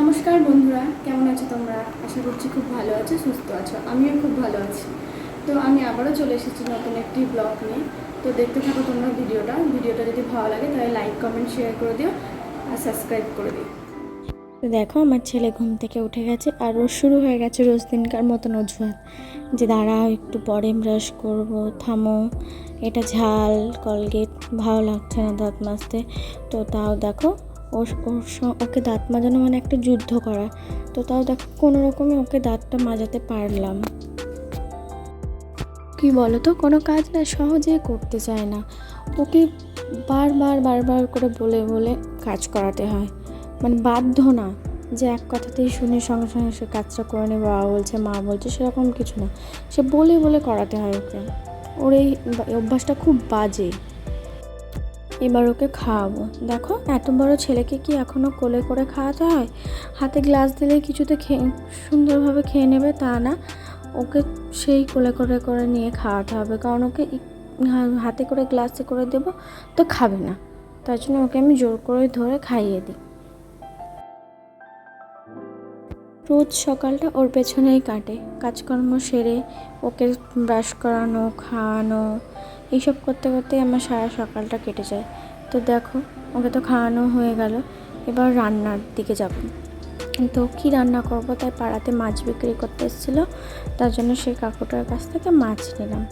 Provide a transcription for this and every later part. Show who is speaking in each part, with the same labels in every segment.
Speaker 1: নমস্কার বন্ধুরা, কেমন আছো তোমরা? আশা করছি খুব ভালো আছো, সুস্থ আছো। আমিও খুব ভালো আছি। তো আমি আবারও চলে এসেছি নতুন একটি ব্লগ নিয়ে। তো দেখতে থাকো তোমরা ভিডিওটা যদি ভালো লাগে তাহলে লাইক কমেন্ট শেয়ার করে দিও আর সাবস্ক্রাইব করে দিও।
Speaker 2: তো দেখো আমার ছেলে ঘুম থেকে উঠে গেছে আর ওর শুরু হয়ে গেছে রোজ দিনকার মতন অজুহাত যে দাঁড়াও একটু পরে ব্রাশ করব, থামো, এটা ঝাল, কলগেট ভালো লাগছে না দাঁত মাজতে। তো তাও দেখো ওকে দাঁত মাজানো মানে একটা যুদ্ধ করা। তো তাও দেখো কোনো রকমে ওকে দাঁতটা মাজাতে পারলাম। কি বলো তো, কোনো কাজ না সহজে করতে চায় না, ওকে বারবার করে বলে বলে কাজ করাতে হয়। মানে বাধ্য না যে এক কথাতেই শুনে সঙ্গে সঙ্গে সে কাজটা করে নেবে, বাবা বলছে মা বলছে সেরকম কিছু না, সে বলে বলে করাতে হয় ওকে। ওর এই অভ্যাসটা খুব বাজে। এবার ওকে খাওয়াবো। দেখো এত বড় ছেলেকে কি এখনও কোলে করে খাওয়াতে হয়? হাতে গ্লাস দিলেই কিছুতে সুন্দরভাবে খেয়ে নেবে তা না, ওকে সেই কোলে করে করে নিয়ে খাওয়াতে হবে, কারণ ওকে হাতে করে গ্লাসে করে দেবো তো খাবে না, তার জন্য ওকে আমি জোর করে ধরে খাইয়ে দিই। রোজ সকালটা ওর পেছনেই কাটে, কাজকর্ম সেরে ওকে ব্রাশ করানো, খাওয়ানো, এইসব করতে করতে আমার সারা সকালটা কেটে যায়। তো দেখো ওকে তো খাওয়ানো হয়ে গেল, এবার রান্নার দিকে যাব। তো কী রান্না করব, তাই পাড়াতে মাছ বিক্রি করতে এসেছিলো, তার জন্য সেই কাকুটার কাছ থেকে মাছ নিলাম।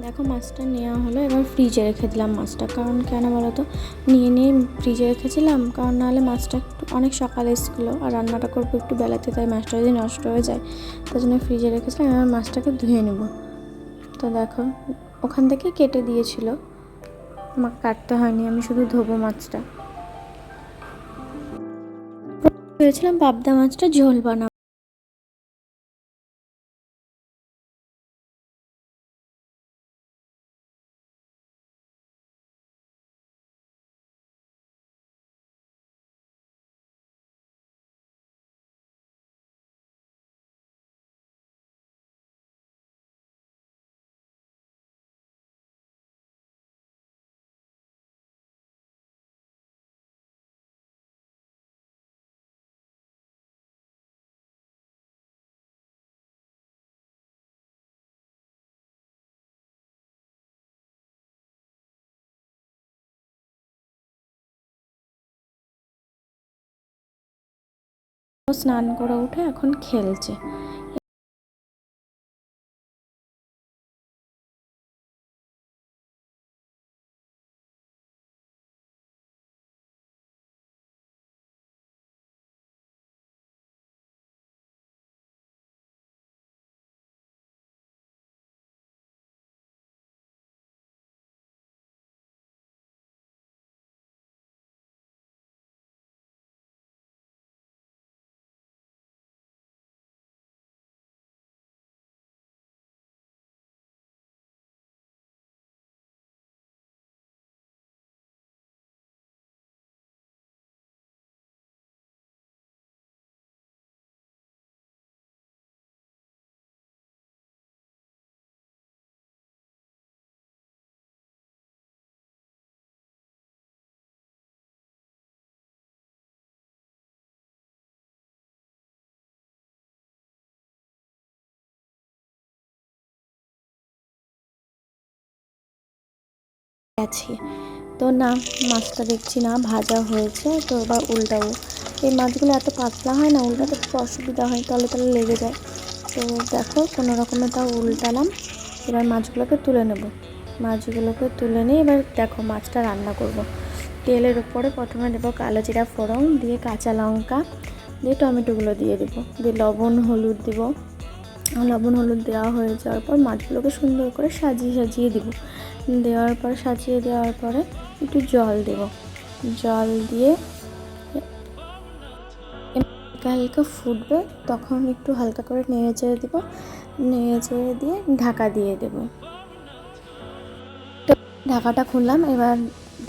Speaker 2: দেখো মাছটা নেওয়া হলো, এবার ফ্রিজে রেখে দিলাম মাছটা। কারণ কেন বলো তো, নিয়ে ফ্রিজে রেখেছিলাম, কারণ নাহলে মাছটা একটু অনেক সকালে এসেছিলো আর রান্নাটা করবো একটু বেলাতে, তাই মাছটা যদি নষ্ট হয়ে যায় তার জন্য ফ্রিজে রেখেছিলাম। এবার মাছটাকে ধুয়ে নেব। তো দেখো ওখান থেকে কেটে দিয়েছিল, আমাকে কাটতে হয়নি, আমি শুধু ধোবো মাছটা। ভেবেছিলাম পাবদা মাছটা ঝোল বানাবো। স্নান করে উঠে এখন খেলছে। আছি তো না, মাছটা দেখছি না ভাজা হয়েছে, তো এবার উল্টাবো। এই মাছগুলো এত পাতলা হয় না, উল্টাতে খুব অসুবিধা হয়, তলে তলে লেগে যায়। তো দেখো কোনো রকমে তাও উল্টালাম। এবার মাছগুলোকে তুলে নেব। মাছগুলোকে তুলে নিয়ে এবার দেখো মাছটা রান্না করব। তেলের উপরে প্রথমে দেবো কালো জিরা ফোড়ন, দিয়ে কাঁচা লঙ্কা, দিয়ে টমেটোগুলো দিয়ে দেবো, দিয়ে লবণ হলুদ দেবো। লবণ হলুদ দেওয়া হয়ে যাওয়ার পর মাছগুলোকে সুন্দর করে সাজিয়ে দেবো। সাজিয়ে দেওয়ার পরে একটু জল দেব, জল দিয়ে হালকা হালকা ফুটবে, তখন একটু হালকা করে নেড়ে চেড়ে দেবো, নেড়ে চেড়ে দিয়ে ঢাকা দিয়ে দেবো। তো ঢাকাটা খুললাম, এবার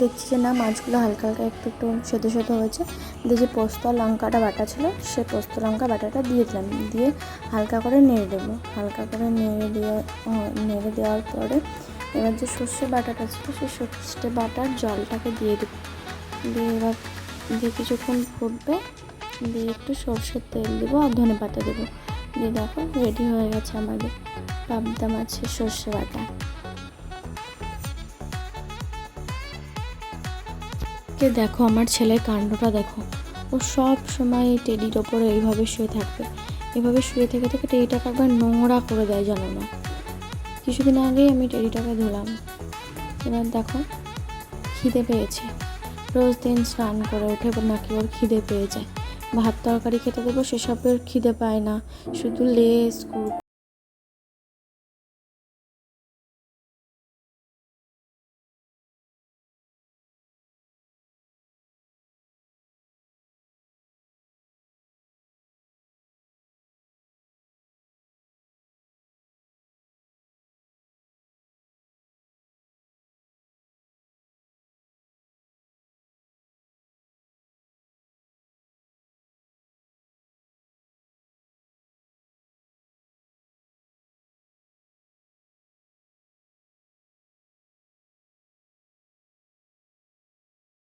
Speaker 2: দেখছি যে না মাছগুলো হালকা হালকা একটু একটু সেদ্ধ হয়েছে। দিয়ে যে পোস্ত লঙ্কাটা বাটা ছিল সে পোস্ত লঙ্কা বাটাটা দিয়ে দিলাম, দিয়ে হালকা করে নেড়ে দেবো। হালকা করে নেড়ে দেওয়ার পরে এবার যে সর্ষে বাটাটা ছিল সেই সর্ষে বাটার জলটাকে দিয়ে দেবো। দিয়ে এবার দিয়ে কিছুক্ষণ ফুটবে, দিয়ে একটু সরষের তেল দেবো আর ধনে পাতা দেবো, দিয়ে দেখো রেডি হয়ে গেছে আমাদের পাবদা মাছের সর্ষে বাটা। দেখো আমার ছেলের কাণ্ডটা দেখো, ও সব সময় এই টেডির ওপরে এইভাবে শুয়ে থাকবে, এভাবে শুয়ে থেকে থেকে টেডিটাকে একবার নোংরা করে দেয় জানো না। কিছুদিন আগেই আমি টেডিটাকে ধুলাম। এবার দেখো খিদে পেয়েছে, রোজ দিন স্নান করে উঠে নাকি ওর খিদে পেয়ে যায়, ভাত তরকারি খেতে দেবো সেসবের খিদে পায় না, শুধু লেস কুরকুরে